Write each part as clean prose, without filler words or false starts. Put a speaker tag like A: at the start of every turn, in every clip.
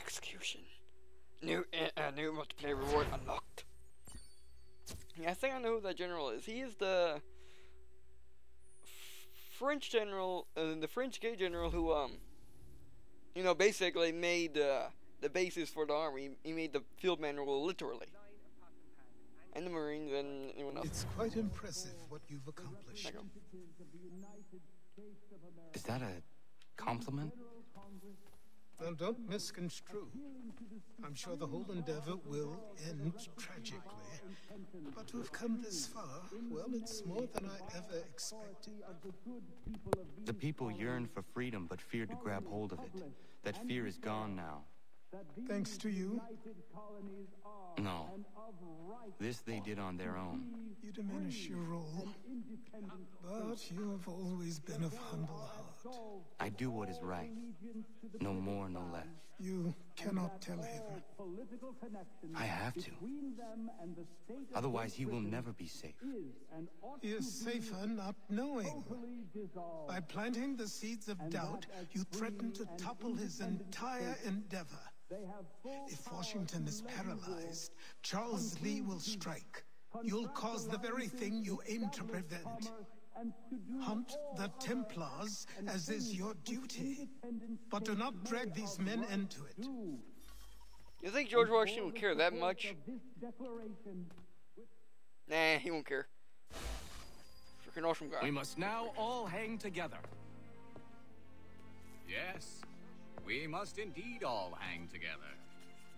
A: Execution. New multiplayer reward unlocked. Yeah, I think I know who that general is. He is the French general, the French gay general who, you know, basically made the basis for the army. He made the field manual literally. And the Marines and anyone else.
B: It's quite impressive what you've accomplished.
C: Is that a compliment?
B: Well, don't misconstrue. I'm sure the whole endeavor will end tragically. But to have come this far, well, it's more than I ever expected.
C: The people yearned for freedom but feared to grab hold of it. That fear is gone now.
B: Thanks to you?
C: No. This they did on their own.
B: You diminish your role. But you have always been of humble heart.
C: I do what is right. No more, no less.
B: You cannot tell him.
C: I have to. Otherwise, he will never be safe.
B: He is safer not knowing. By planting the seeds of doubt, you threaten to topple his entire endeavor. If Washington is paralyzed, Charles Lee will strike. You'll cause the very thing you aim to prevent. Hunt the Templars, as is your duty. But do not drag these men into it.
A: You think George Washington would care that much? Nah, he won't care. Freaking awesome guy.
D: We must now all hang together.
E: Yes, we must indeed all hang together.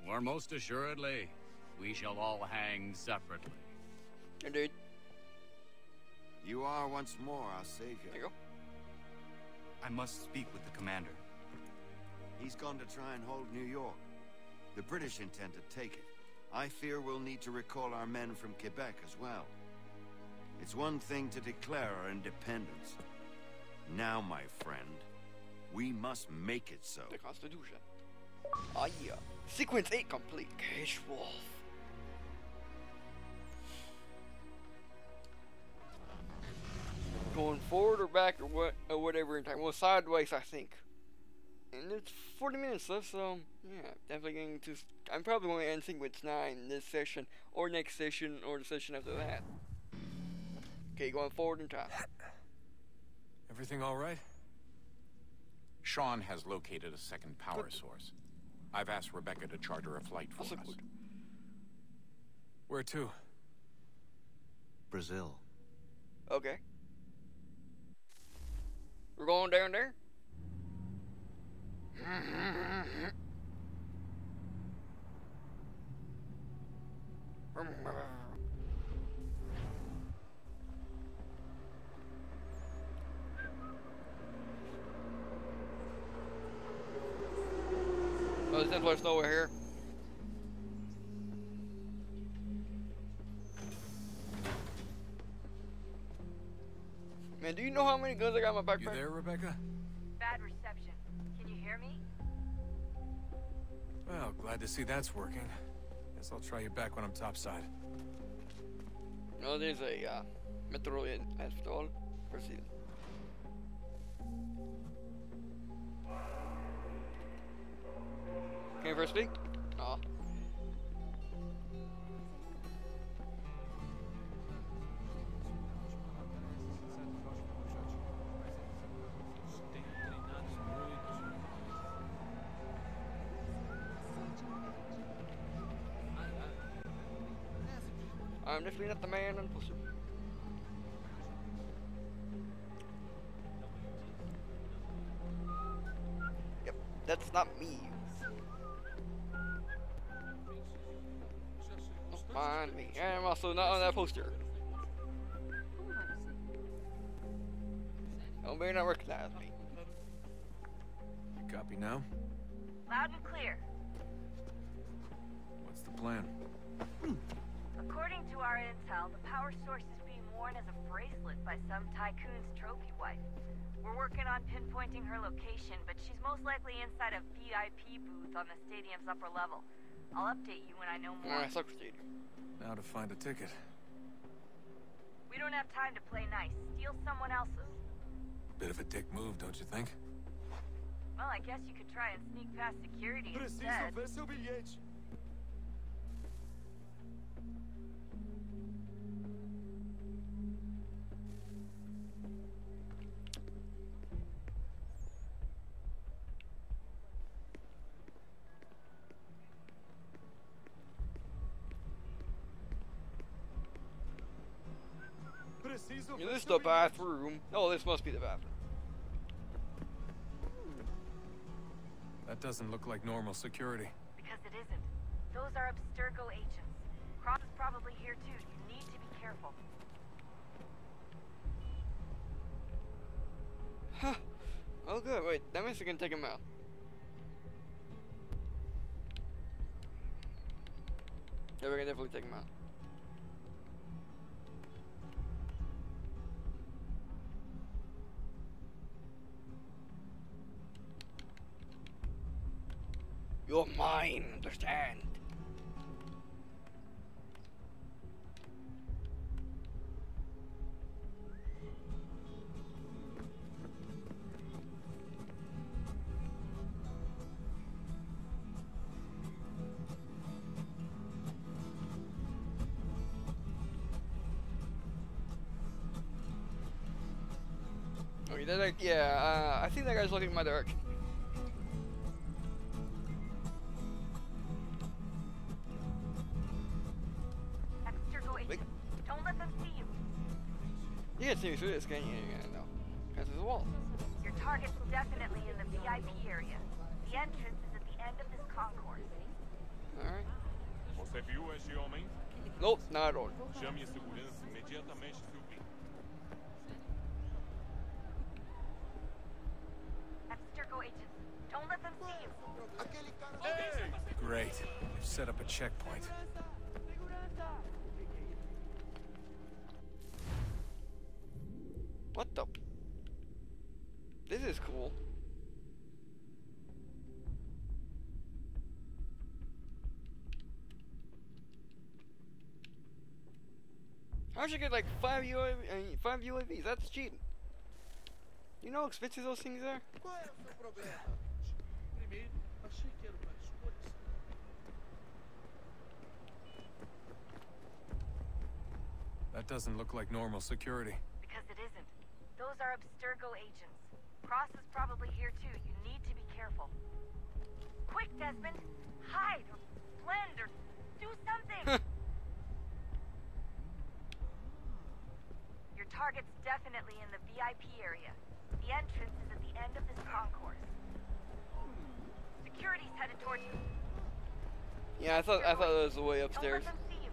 E: Or most assuredly, we shall all hang separately.
A: Indeed.
F: You are once more our savior.
A: There you go.
C: I must speak with the commander.
F: He's gone to try and hold New York. The British intend to take it. I fear we'll need to recall our men from Quebec as well. It's one thing to declare our independence. Now, my friend, we must make it so.
A: The Constitution. Ah, yeah. Sequence 8 complete. Cash Wolf. Going forward or back or whatever in time. Well, sideways, I think. And it's 40 minutes left, so yeah, definitely going to. I'm probably going to end sequence 9 this session, or next session, or the session after that. Okay, going forward in time.
G: Everything all right? Sean has located a second power source. I've asked Rebecca to charter a flight for us.
A: Good.
G: Where to?
C: Brazil.
A: Okay. We're going down there? Oh, there's Templars nowhere here. Man, do you know how many guns I got in my backpack?
G: You there, Rebecca?
H: Bad reception. Can you hear me?
G: Well, glad to see that's working. Guess I'll try you back when I'm topside.
A: No, there's a metro in hospital. Proceed. Can you first speak? No. I'm definitely not the man on pussy. Yep, that's not me. Don't mind me. And I'm also not on that poster. Don't better not recognize me.
G: You copy now?
H: Loud and clear.
G: What's the plan?
H: According to our intel, the power source is being worn as a bracelet by some tycoon's trophy wife. We're working on pinpointing her location, but she's most likely inside a VIP booth on the stadium's upper level. I'll update you when I know more.
A: Alright, soccer stadium.
G: Now to find a ticket.
H: We don't have time to play nice. Steal someone else's.
G: Bit of a dick move, don't you think?
H: Well, I guess you could try and sneak past security instead.
I: ver seu bilhete.
A: Is this the bathroom? Oh, this must be the bathroom.
D: That doesn't look like normal security.
H: Because it isn't. Those are Abstergo agents. Cross is probably here too. You need to be careful.
A: Huh. Oh good, wait, that means we can take him out. Yeah, we can definitely take him out. You're mine, understand? Okay, they're like, yeah, I think that guy's looking in my direction.
H: Don't let them see you.
A: You can't see me through this, can you? No. Because there's a wall.
H: Your target's definitely in the VIP area. The entrance is at the end of this concourse.
A: Alright.
I: Você viu este homem?
A: Nope, not at all.
I: Chame a segurança imediatamente, Sylvie.
H: Abstergo agents, don't let them see you.
I: Hey!
D: Great. They've set up a checkpoint.
A: What the? This is cool. How'd you get like 5 UAVs? That's cheating. You know how expensive those things are?
J: Qual é o seu problema? Primeiro, achei que era uma escolha.
D: That doesn't look like normal security.
H: Because it isn't. Those are Abstergo agents. Cross is probably here too. You need to be careful. Quick, Desmond! Hide or blend or do something! Your target's definitely in the VIP area. The entrance is at the end of this concourse. Security's headed towards you.
A: Yeah, I thought it was the way upstairs.
H: Don't let them see you.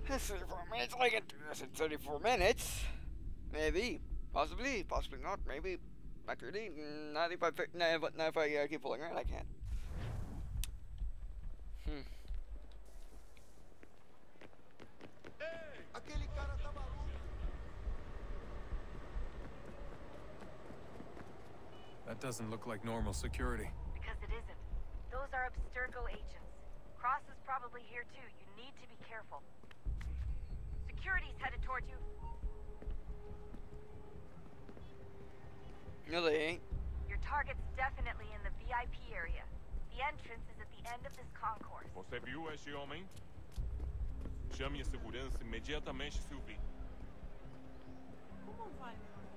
A: That's 34 minutes. I can do this in 34 minutes. Maybe. Possibly. Possibly not. Maybe. Not really. Not if I keep pulling around. I can't.
J: Aquele cara tá maluco.
D: That doesn't look like normal security.
H: Because it isn't. Those are Abstergo agents. Cross is probably here too. You need to be careful. Security's headed towards you.
A: No, they ain't.
H: Your target's definitely in the VIP area. The entrance is at the end of this concourse.
I: Você viu este homem? Chame a segurança imediatamente, Sylvie.
J: Como vai, meu amigo?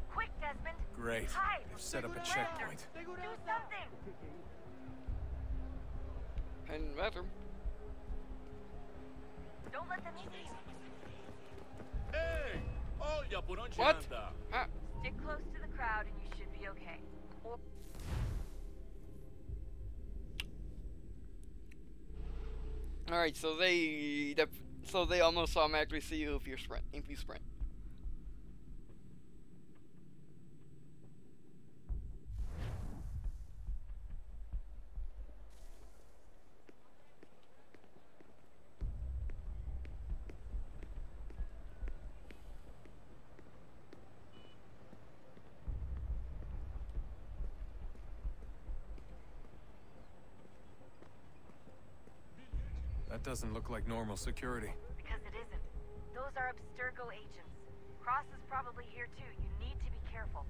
H: Quick, Desmond!
D: Great.
H: Hide!
D: They've set up a
H: Blend or
D: checkpoint.
H: do something!
A: And in the bathroom.
H: Don't let them see you.
I: Ei! Olha por onde
A: What?
I: anda!
A: Ah.
H: Stick close to the crowd and you should be okay. Or
A: Alright, so they almost automatically see you if you sprint.
D: That doesn't look like normal security.
H: because it Cross is probably here too. You need to be careful.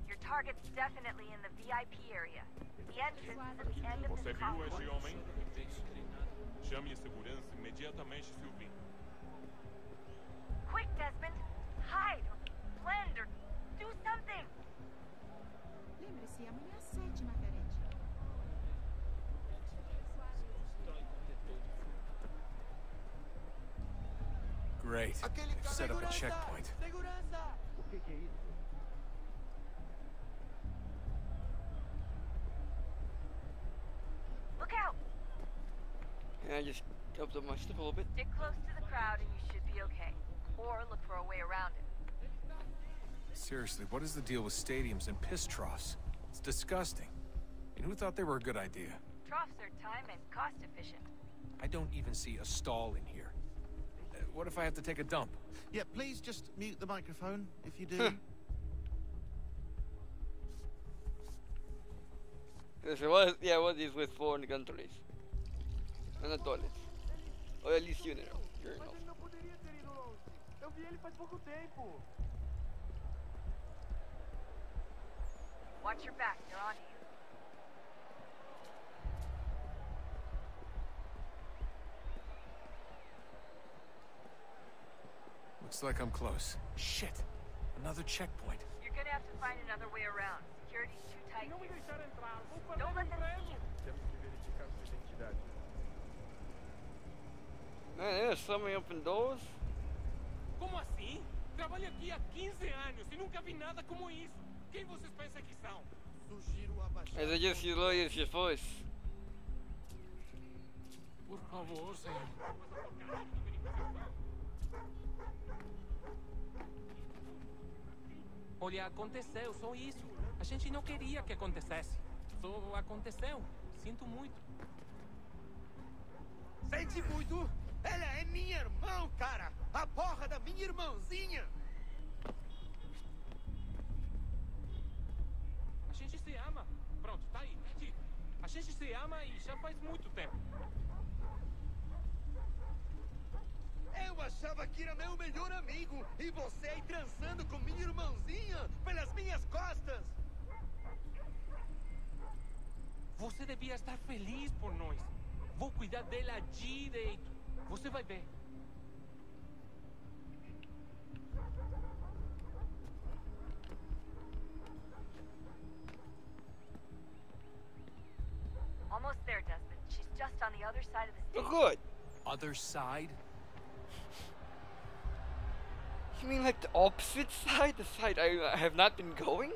H: Your target's definitely in the VIP area. The entrance is at the end of
I: Você
H: this
I: viu
H: complex.
I: esse homem? Chame a segurança imediatamente, Sylvie.
H: Quick, Desmond! Hide, or blend, or do something!
K: Lembre-se, amanhã às 7, Margarete.
D: Great. They've set up a checkpoint.
H: Look out!
A: And I just jumped up my step a little bit.
H: Stick close to the crowd and you should be okay. Or look for a way around it.
D: Seriously, what is the deal with stadiums and piss troughs? It's disgusting. And who thought they were a good idea?
H: Troughs are time and cost efficient.
D: I don't even see a stall in here. What if I have to take a dump?
L: Yeah, please just mute the microphone if you do.
A: What is with foreign countries? And the toilets. Or at least urinals.
H: Watch your back, they're on you.
D: Looks like I'm close. Shit! Another checkpoint.
H: You're gonna have to find another way around. Security's too tight here. Don't let them see you.
A: Man, there's so many open doors.
I: Como assim? Trabalho aqui há 15 anos e nunca vi nada como isso. Quem vocês pensam que são?
J: Sugiro abaixar.
A: As I just you lawyers your voice.
I: Por favor, senhor.
M: Olha, aconteceu, só isso. A gente não queria que acontecesse. Só aconteceu. Sinto muito.
J: Sente muito? Ela é minha irmã, cara! A porra da minha irmãzinha!
M: A gente se ama. Pronto, tá aí. A gente se ama e já faz muito tempo.
J: Eu achava que era meu melhor amigo e você aí transando com minha irmãzinha pelas minhas costas!
M: Você devia estar feliz por nós. Vou cuidar dela direito. Você vai ver.
H: Almost there, Desmond. She's just on the other side of the
A: Oh,
H: stage.
A: good.
D: Other side?
A: You mean like the opposite side? The side I have not been going?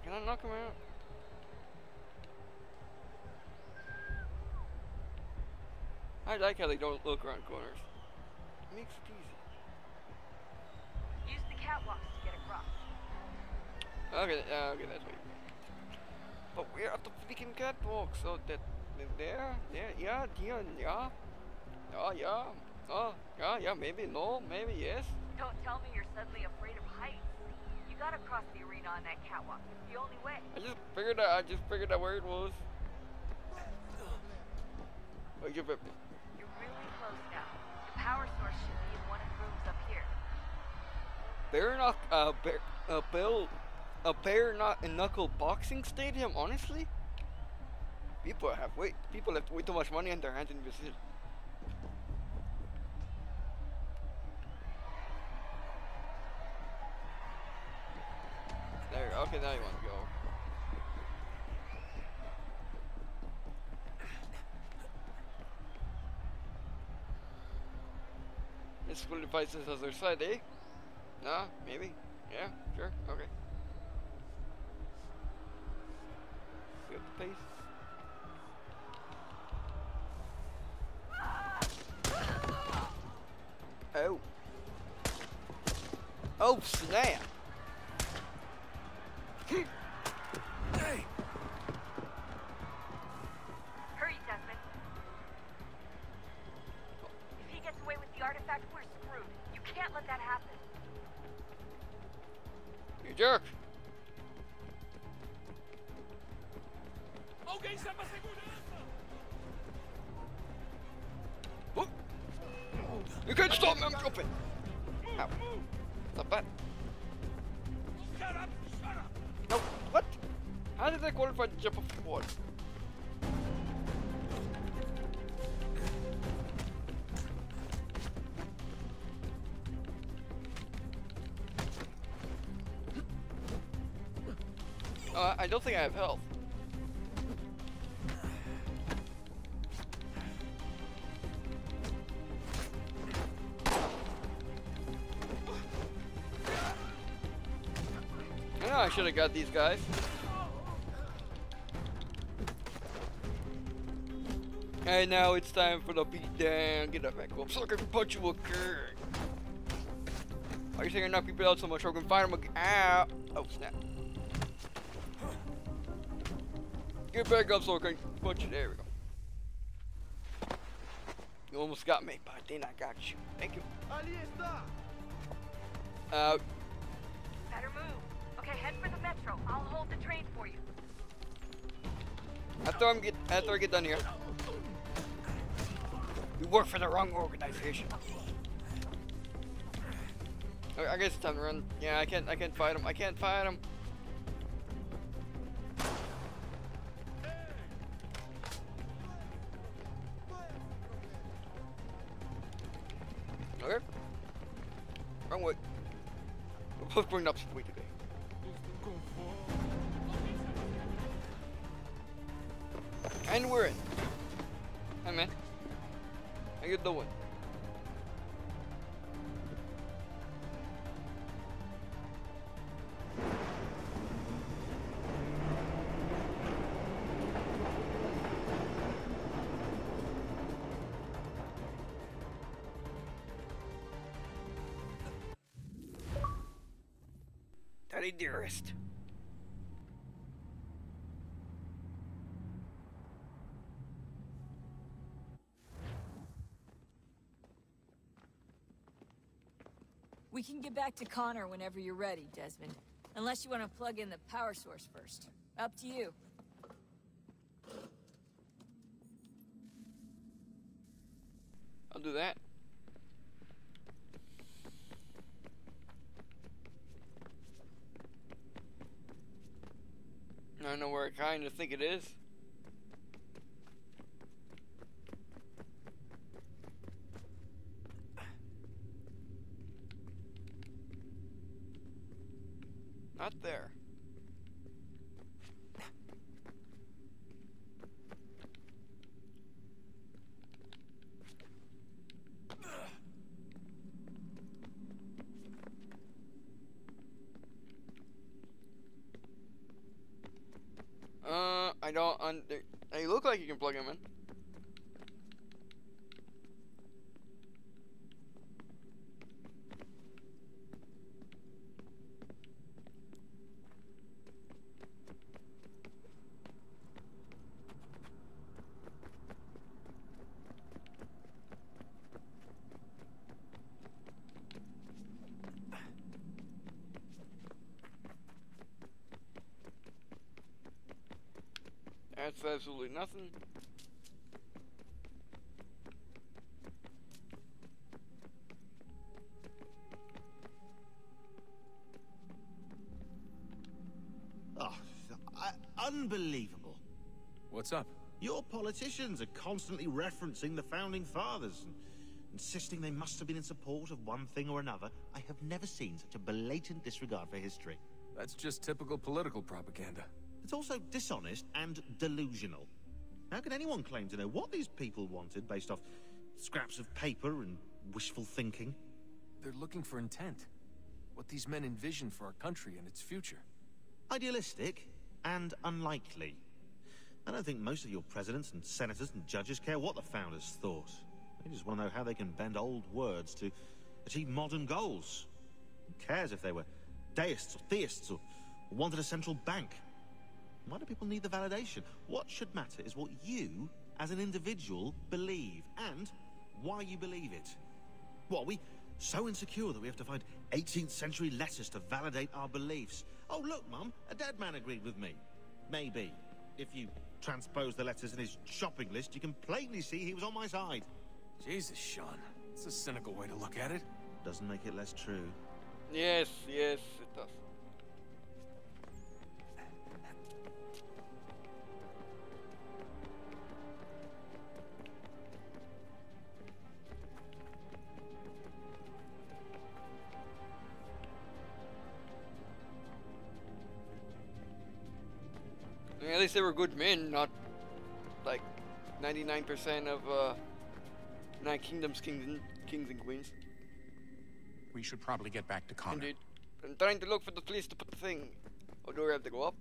A: Can I knock him out? I like how they don't look around corners. It makes it easy.
H: Use the catwalks to get across.
A: Okay, okay, that's way. But we're at the freaking catwalk, so that there, yeah, maybe no, maybe yes.
H: Don't tell me you're suddenly afraid of heights. You gotta cross the arena on that catwalk. It's the only way.
A: I just figured out where it was. Oh, you're
H: really close now. The power source should be in one of the rooms up here.
A: Bare knuckle boxing stadium. Honestly, people have way too much money in their hands in Brazil. There. Okay, now you want to go. This qualifies as other side, eh? Nah, maybe. Yeah, sure, okay. Good pace. Oh, snap.
H: Hurry, Desmond. If he gets away with the artifact, we're screwed. You can't let that happen.
A: You jerk.
I: Alguém chama a segurança!
A: Oh. You can't stop me, I'm jumping. Ow. Not bad.
I: Shut up! Shut up!
A: No, what? How did I qualify to jump off the wall? I don't think I have health. Yeah, I should have got these guys. And now it's time for the beatdown. Get up, man. Go up so I can punch you again. Are you saying I knock people out so much I can find them again? Ow. Oh, snap. Get back up so I can punch you. There we go. You almost got me, but then I got you. Thank you.
H: Better move. Okay, head for the metro. I'll hold the train for you.
A: After I get done here. You work for the wrong organization. Okay, I guess it's time to run. Yeah, I can't fight him. I can't fight him. Okay. Wrong way. We're both going up way today. And we're in. Hi, man. How you doing? Daddy dearest.
N: We can get back to Connor whenever you're ready, Desmond. Unless you want to plug in the power source first. Up to you.
A: I'll do that. I know where I kind of think it is. Not there. I don't they look like you can plug them in. That's absolutely nothing.
L: Oh, unbelievable.
D: What's up?
L: Your politicians are constantly referencing the Founding Fathers and insisting they must have been in support of one thing or another. I have never seen such a blatant disregard for history.
D: That's just typical political propaganda.
L: It's also dishonest and delusional. How can anyone claim to know what these people wanted based off scraps of paper and wishful thinking?
D: They're looking for intent. What these men envision for our country and its future.
L: Idealistic and unlikely. I don't think most of your presidents and senators and judges care what the founders thought. They just want to know how they can bend old words to achieve modern goals. Who cares if they were deists or theists or wanted a central bank? Why do people need the validation? What should matter is what you, as an individual, believe, and why you believe it. What, are we so insecure that we have to find 18th century letters to validate our beliefs? Oh, look, Mum, a dead man agreed with me. Maybe. If you transpose the letters in his shopping list, you can plainly see he was on my side.
D: Jesus, Sean. It's a cynical way to look at it.
L: Doesn't make it less true.
A: Yes, it does. I mean, at least they were good men, not like 99% of Nine Kingdoms kings and queens.
G: We should probably get back to Connor.
A: Indeed. I'm trying to look for the place to put the thing. Or do we have to go up?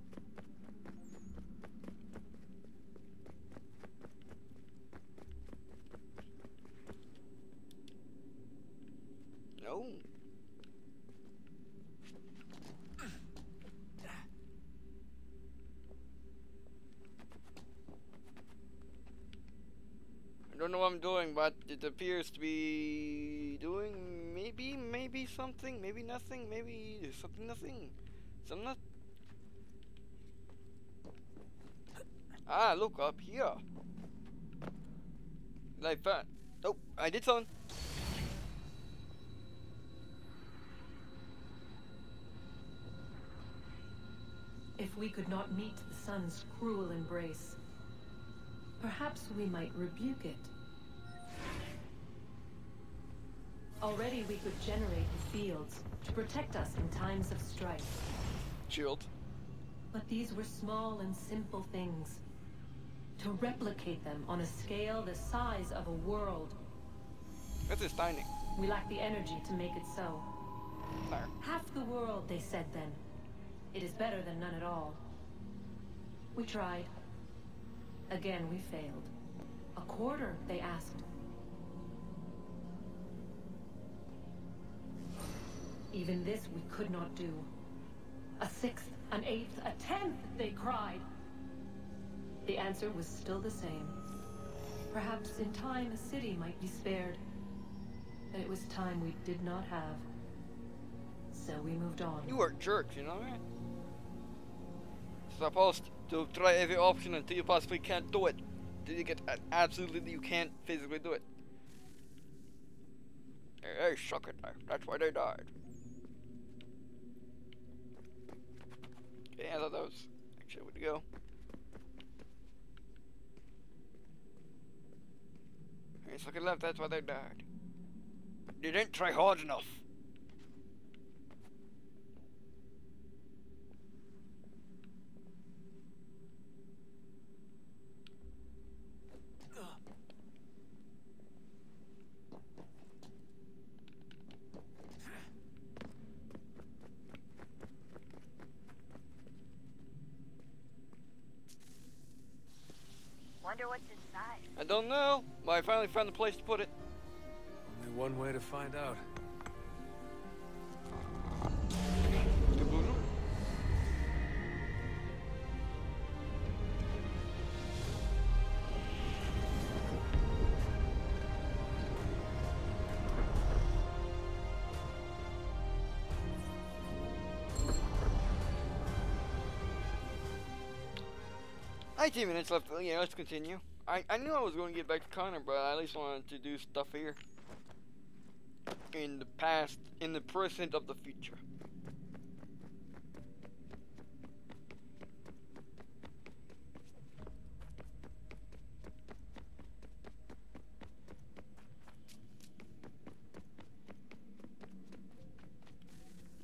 A: No. I don't know what I'm doing, but it appears to be doing maybe something, maybe nothing, maybe something, nothing. Some not. Ah, look up here. Like that. Oh, I did something.
O: If we could not meet the sun's cruel embrace, perhaps we might rebuke it. Already we could generate the fields to protect us in times of strife.
A: Shield.
O: But these were small and simple things. To replicate them on a scale the size of a world.
A: This is tiny.
O: We lack the energy to make it so.
A: There.
O: Half the world, they said then. It is better than none at all. We tried. Again, we failed. A quarter, they asked. Even this we could not do. A sixth, an eighth, a tenth, they cried. The answer was still the same. Perhaps in time a city might be spared. But it was time we did not have. So we moved on.
A: You are jerks, you know that? Supposed to try every option until you possibly can't do it. Till you get absolutely you can't physically do it. They suck it there. That's why they died. Okay, I thought that was actually a way to go. Okay, so left, that's why they died. They didn't try hard enough.
H: Wonder what's inside.
A: I don't know, but I finally found the place to put it.
D: Only one way to find out.
A: Nineteen minutes left. Yeah, let's continue. I knew I was going to get back to Connor, but I at least wanted to do stuff here. In the past, in the present of the future.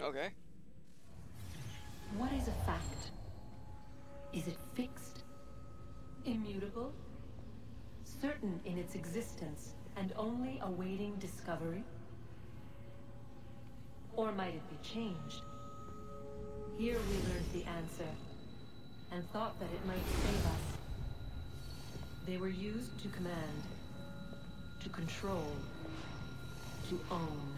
A: Okay.
O: What is a fact? Is it fixed? Immutable? Certain in its existence and only awaiting discovery? Or might it be changed? Here we learned the answer and thought that it might save us. They were used to command, to control, to own.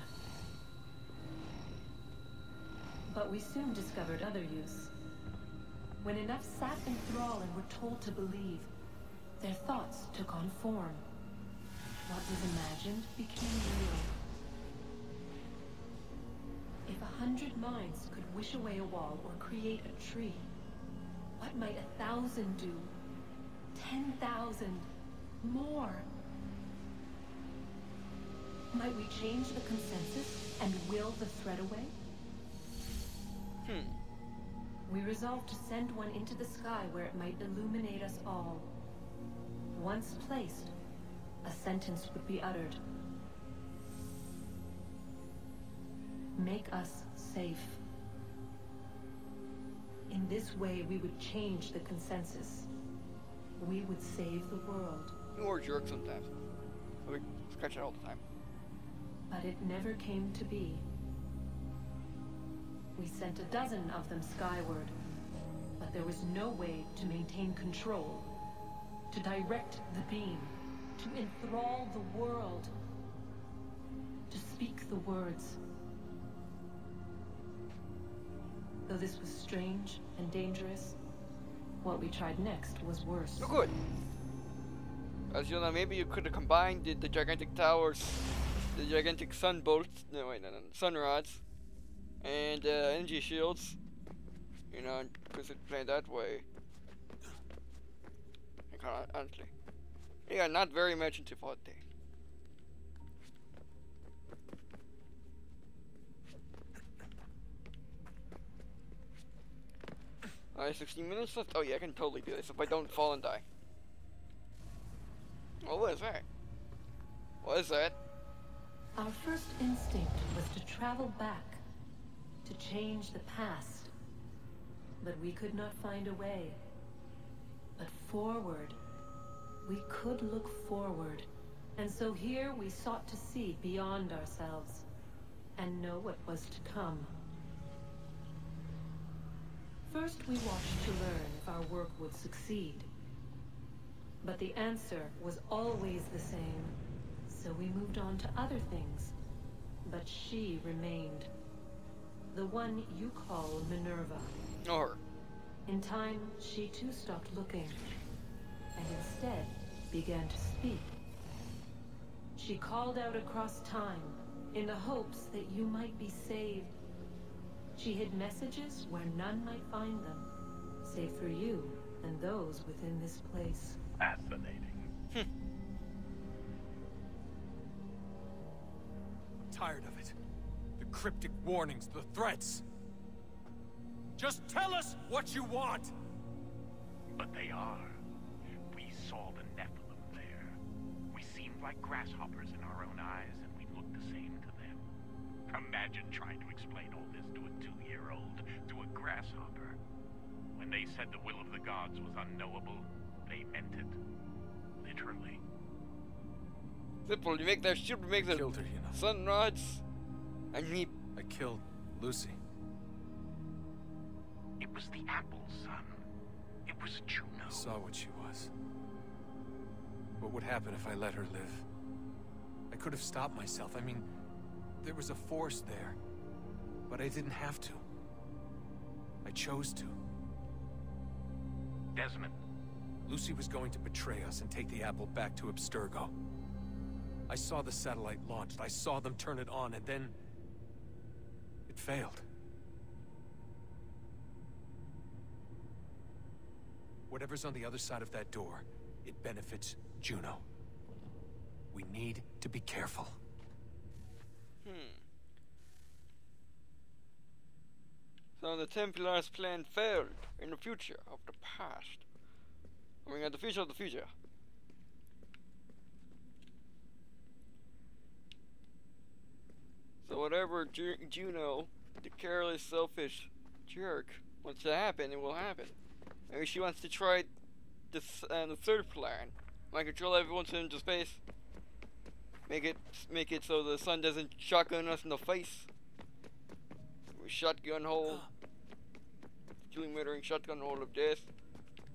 O: But we soon discovered other use. When enough sat in thrall and were told to believe, their thoughts took on form. What was imagined became real. If 100 minds could wish away a wall or create a tree, what might 1,000 do? 10,000? More? Might we change the consensus and will the threat away? We resolved to send one into the sky where it might illuminate us all. Once placed, a sentence would be uttered. Make us safe. In this way, we would change the consensus. We would save the world.
A: You are a jerk sometimes. We scratch it all the time.
O: But it never came to be. We sent a dozen of them skyward, but there was no way to maintain control, to direct the beam, to enthrall the world, to speak the words. Though this was strange and dangerous, what we tried next was worse.
A: Oh, good. As you know, maybe you could have combined the gigantic towers, the gigantic sun bolts, sun rods, and energy shields. You know, because it played that way. Honestly. Yeah, not very much into Forte. 16 minutes left? Oh yeah, I can totally do this if I don't fall and die. Oh, what is that? What is that?
O: Our first instinct was to travel back, to change the past. But we could not find a way. But forward. We could look forward. And so here we sought to see beyond ourselves, and know what was to come. First we watched to learn if our work would succeed. But the answer was always the same. So we moved on to other things. But she remained. The one you call Minerva.
A: Or.
O: In time, she too stopped looking. And instead began to speak. She called out across time, in the hopes that you might be saved. She hid messages where none might find them, save for you and those within this place.
P: Fascinating.
D: Tired of it. The cryptic warnings, the threats. Just tell us what you want!
P: But they are. We saw the Nephilim there. We seemed like grasshoppers in our own eyes, and we looked the same to them. Imagine trying to explain all this to a 2-year-old, to a grasshopper. When they said the will of the gods was unknowable, they meant it. Literally.
A: Simple, you make that shield, make the
D: killed her, you know.
A: Sun rods. I
D: killed Lucy.
P: It was the apple, son. It was Juno.
D: I saw what she was. What would happen if I let her live? I could have stopped myself. I mean, there was a force there. But I didn't have to. I chose to.
P: Desmond.
D: Lucy was going to betray us and take the apple back to Abstergo. I saw the satellite launched. I saw them turn it on, and then it failed. Whatever's on the other side of that door, it benefits Juno. We need to be careful.
A: So the Templars' plan failed in the future of the past. I mean, the future of the future. So whatever Juno, the careless, selfish jerk, wants to happen, it will happen. Maybe she wants to try this, the third plan. Might control everyone into space. Make it so the sun doesn't shotgun us in the face. Shotgun hole. Killing, murdering, shotgun hole of death.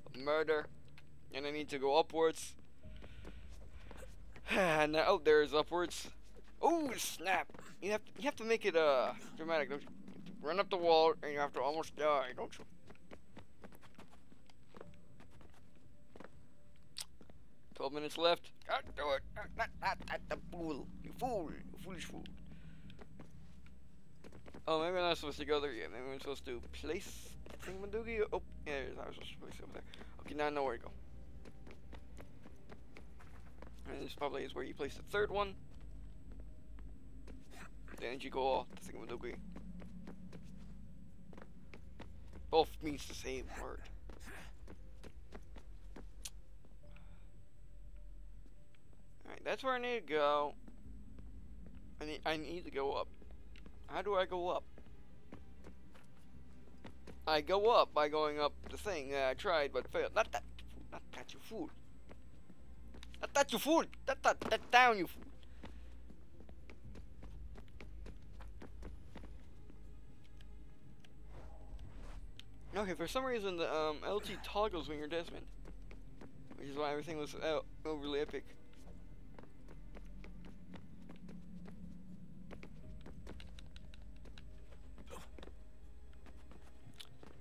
A: Of murder. And I need to go upwards. And now, oh, there's upwards. Oh, snap! You have to make it dramatic. Don't you? run up the wall and you have to almost die, don't you? "12 minutes left. Can't do it. Not the fool. You fool. You foolish fool." Oh, maybe I'm not supposed to go there yet. Maybe I'm supposed to place the thingamadoogie. Oh, yeah, it is. I was supposed to place it over there. Okay, now I know where to go. And this probably is where you place the third one. Then you go off the thingamadoogie. Both means the same word. Alright, that's where I need to go. I need to go up. How do I go up? I go up by going up the thing that I tried but failed. Not that, you fool. Not that, you fool. That down, you fool. Okay, for some reason the LT toggles when you're Desmond, which is why everything was overly epic.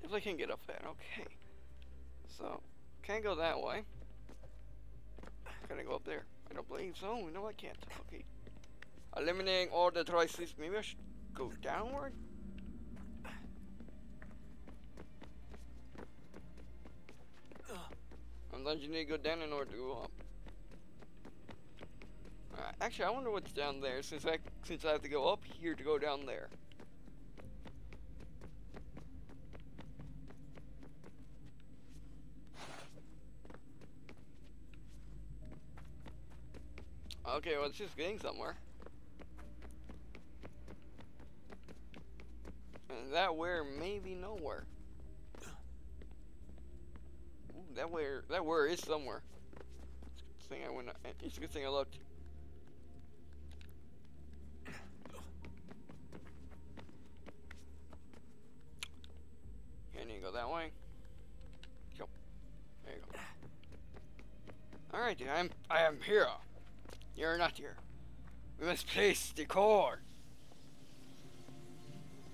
A: If I can get up that, okay. So, can't go that way. Can I go up there? I don't believe so. No, I can't. Okay. Eliminating all the choices. Maybe I should go downward? Sometimes you need to go down in order to go up. Actually, I wonder what's down there since I have to go up here to go down there. Okay, well, it's just getting somewhere. And that where maybe nowhere. Ooh, that where is somewhere. It's a good thing I went. It's a good thing I looked. I need to go that way. Go. There you go. All right, dude. I am here. You're not here. We must place the core.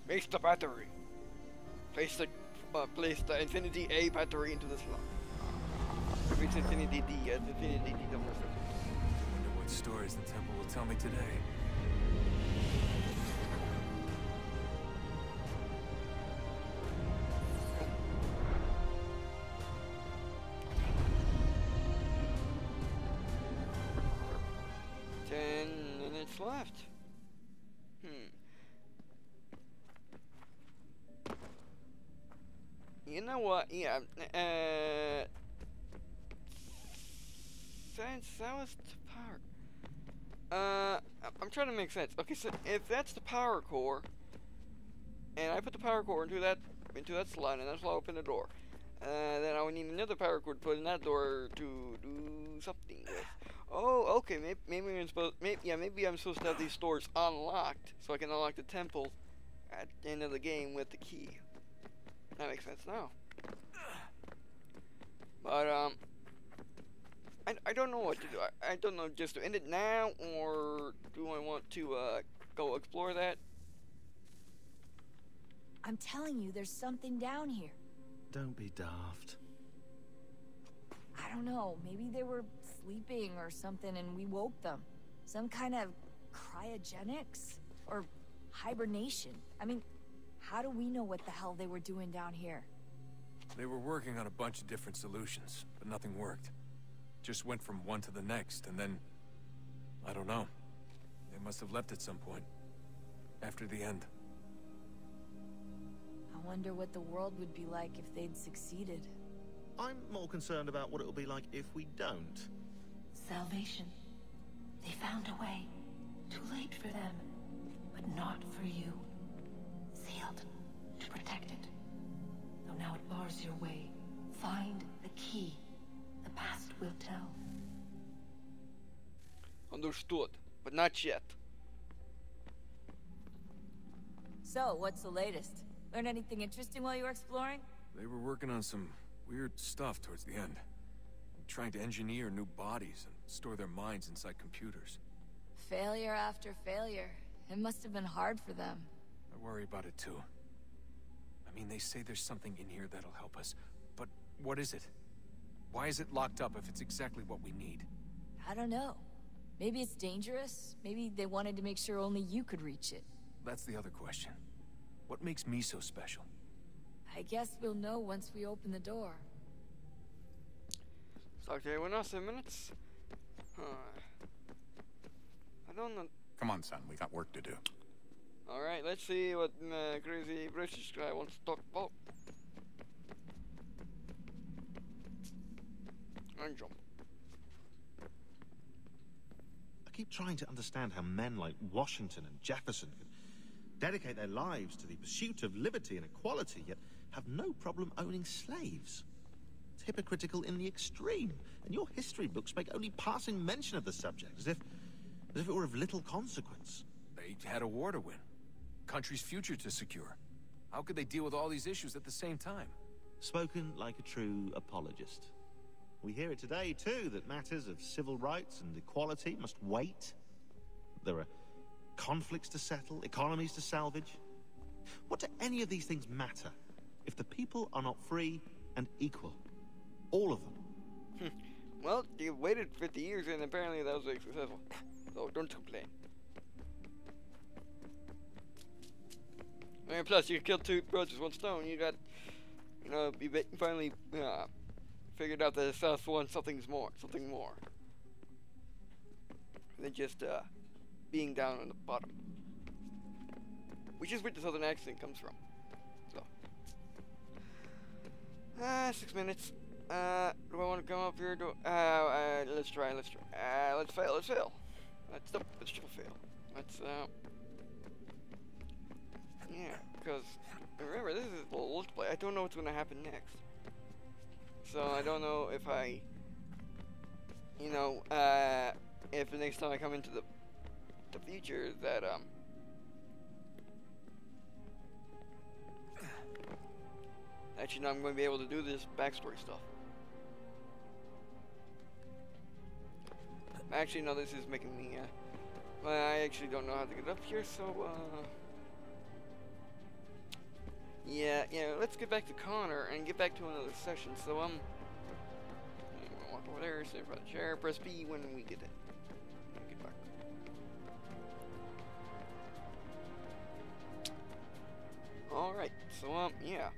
A: Place the battery. Place the Infinity A battery into the slot. Place Infinity D. Infinity D.
D: I wonder what stories the temple will tell me today.
A: Left. You know what? Yeah. Since that was the power. I'm trying to make sense. Okay, so if that's the power core, and I put the power core into that slot, and that's why I open the door. Then I would need another power cord to put in that door to do something with. Oh, okay. Maybe I'm supposed. Maybe I'm supposed to have these doors unlocked so I can unlock the temple at the end of the game with the key. That makes sense now. But I don't know what to do. I don't know just to end it now or do I want to go explore that?
N: I'm telling you, there's something down here.
L: Don't be daft.
N: I don't know. Maybe they were sleeping or something and we woke them. Some kind of cryogenics or hibernation. I mean, how do we know what the hell they were doing down here?
D: They were working on a bunch of different solutions, but nothing worked. Just went from one to the next, and then... I don't know. They must have left at some point. After the end.
N: I wonder what the world would be like if they'd succeeded.
L: I'm more concerned about what it'll be like if we don't.
O: Salvation. They found a way. Too late for them, but not for you. Sealed to protect it. Though now it bars your way. Find the key. The past will tell.
A: Understood, but not yet.
N: So, what's the latest? Learn anything interesting while you were exploring?
D: They were working on some weird stuff towards the end. Trying to engineer new bodies and store their minds inside computers.
N: Failure after failure. It must have been hard for them.
D: I worry about it too. I mean, they say there's something in here that'll help us. But what is it? Why is it locked up if it's exactly what we need?
N: I don't know. Maybe it's dangerous. Maybe they wanted to make sure only you could reach it.
D: That's the other question. What makes me so special?
N: I guess we'll know once we open the door.
A: So, okay, we're now 7 minutes. I don't know.
G: Come on, son. We got work to do.
A: Alright, let's see what crazy British guy wants to talk about. And jump.
L: I keep trying to understand how men like Washington and Jefferson could dedicate their lives to the pursuit of liberty and equality, yet have no problem owning slaves. It's hypocritical in the extreme, and your history books make only passing mention of the subject, as if it were of little consequence.
D: They had a war to win. Country's future to secure. How could they deal with all these issues at the same time?
L: Spoken like a true apologist. We hear it today, too, that matters of civil rights and equality must wait. There are conflicts to settle, economies to salvage. What do any of these things matter if the people are not free and equal? All of them.
A: Well, you waited 50 years and apparently that was very successful. So don't complain. And plus, you killed 2 birds with 1 stone. You got, you know, you finally figured out that the South wants something more than just being down on the bottom, which is where the Southern accent comes from. So, 6 minutes. Do I want to come up here? Let's try. Let's fail. Let's fail. Let's triple fail. Yeah, because remember, this is a little play. I don't know what's gonna happen next. So I don't know if I, you know, if the next time I come into the future that actually now I'm going to be able to do this backstory stuff. Actually, no, this is making me well, I actually don't know how to get up here, so yeah, let's get back to Connor and get back to another session. So we'll walk over there, sit in front of the chair, press B when we get in. Get back. Alright, so yeah.